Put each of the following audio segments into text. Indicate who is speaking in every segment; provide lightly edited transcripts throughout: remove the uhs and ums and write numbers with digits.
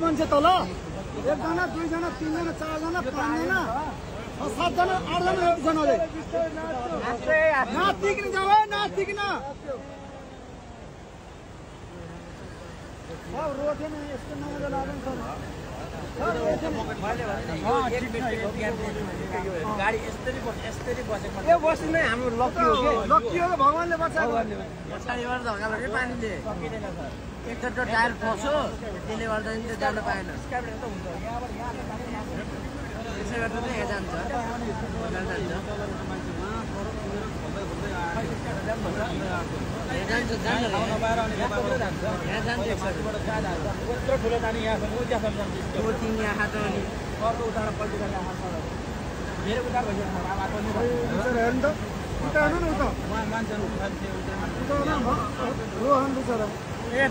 Speaker 1: मान्छे तल एकजना दुईजना तीनजना चारजना पाँचजना 7जना 8जना एकजनाले नातिकिन जाऊ नातिकिन रोटेन यस्तो नमजा लाग्दैन
Speaker 2: गाडी यस्तरी बसेको
Speaker 1: ए बस्नु नै हाम्रो लकी हो के लकी हो भगवानले बचाएको
Speaker 2: पछाडिबाट धक्का लाग्यो पानीले एकचोटि टायर फस्यो त्यसले गर्दा नि जान पाएन त्यसै गर्दा चाहिँ यहाँ जान्छ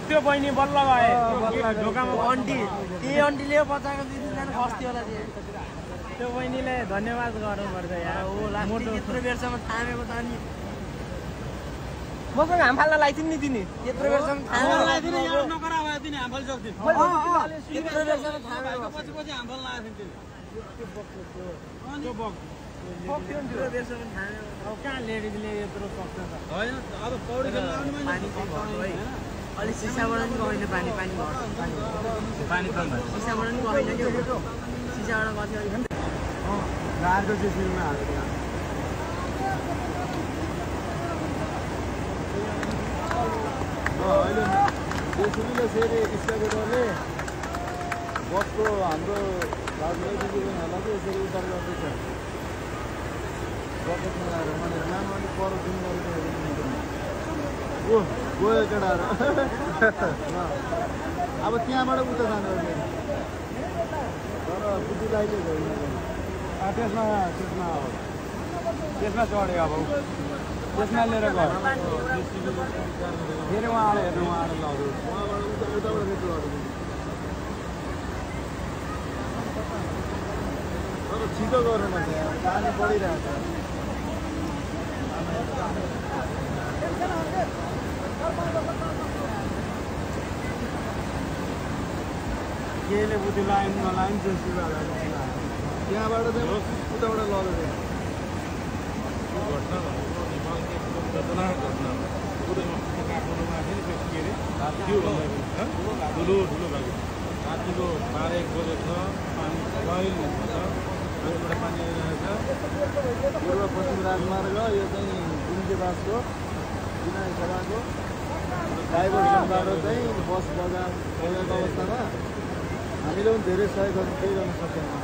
Speaker 1: त्यो बहिनी बल्ल भए
Speaker 2: ढोकामा अन्टी त्यही अन्टीले बचाएको दिदीजना फस्थ्यो होला
Speaker 1: त्यो बहिनीले धन्यवाद गर्नुपर्छ यहाँ
Speaker 2: त्यत्रो बेरसम्म थामेको त अनि
Speaker 1: मसँग हाम फाल्न लाइदिनु नि दिने
Speaker 2: त्यत्रो बेरसम्म
Speaker 1: त्यत्रो बेरसम्म कहाँ लेडिजले यत्रो सक्छ
Speaker 2: अलिक सिसाबाट पनि गएन पानी सिसाबाट पनि गएन क्या सिसाबाट गथ्यो
Speaker 1: गाडीको जेसीबीमा हालेर अहिले जेसीबीले फेरि स्काभेटरले बसको हाम्रो दाजुभाइहरूलाई चाहिँ यसरी उद्धार गर्दैछ बकेटमा लगाएर भनेर लानु अलिक पर दिनु गरेको गयो केटाहरू अब त्यहाँबाट उता जानु तर बुद्धिलाइले गयो त्यसमा चढ्यो अब त्यसमा लिएर गयो फेरि उहाँले हेर्नु उहाँले लग्यो उहाँबाट उताबाट फेरि लग्यो तर छिटो गर्नुपर्छ पानी परिरहेको छ केले बुद्धि लाइन नलाइन जेसीबीवाला त्यहाँबाट चाहिँ उताबाट लग्यो
Speaker 3: ठुलो भएको रातिको 12-1 बजेको छ पानी पहिल छ पानी आइरहेको छ
Speaker 1: पूर्व पश्चिम राजमार्ग यो चाहिँ गुन्जेबासको विनय सभाको डाइभर्सनबाट चाहिँ बस बजाएको अवस्थामा हामीले पनि धेरै सहयोग गर्न केही गर्न सकेनौँ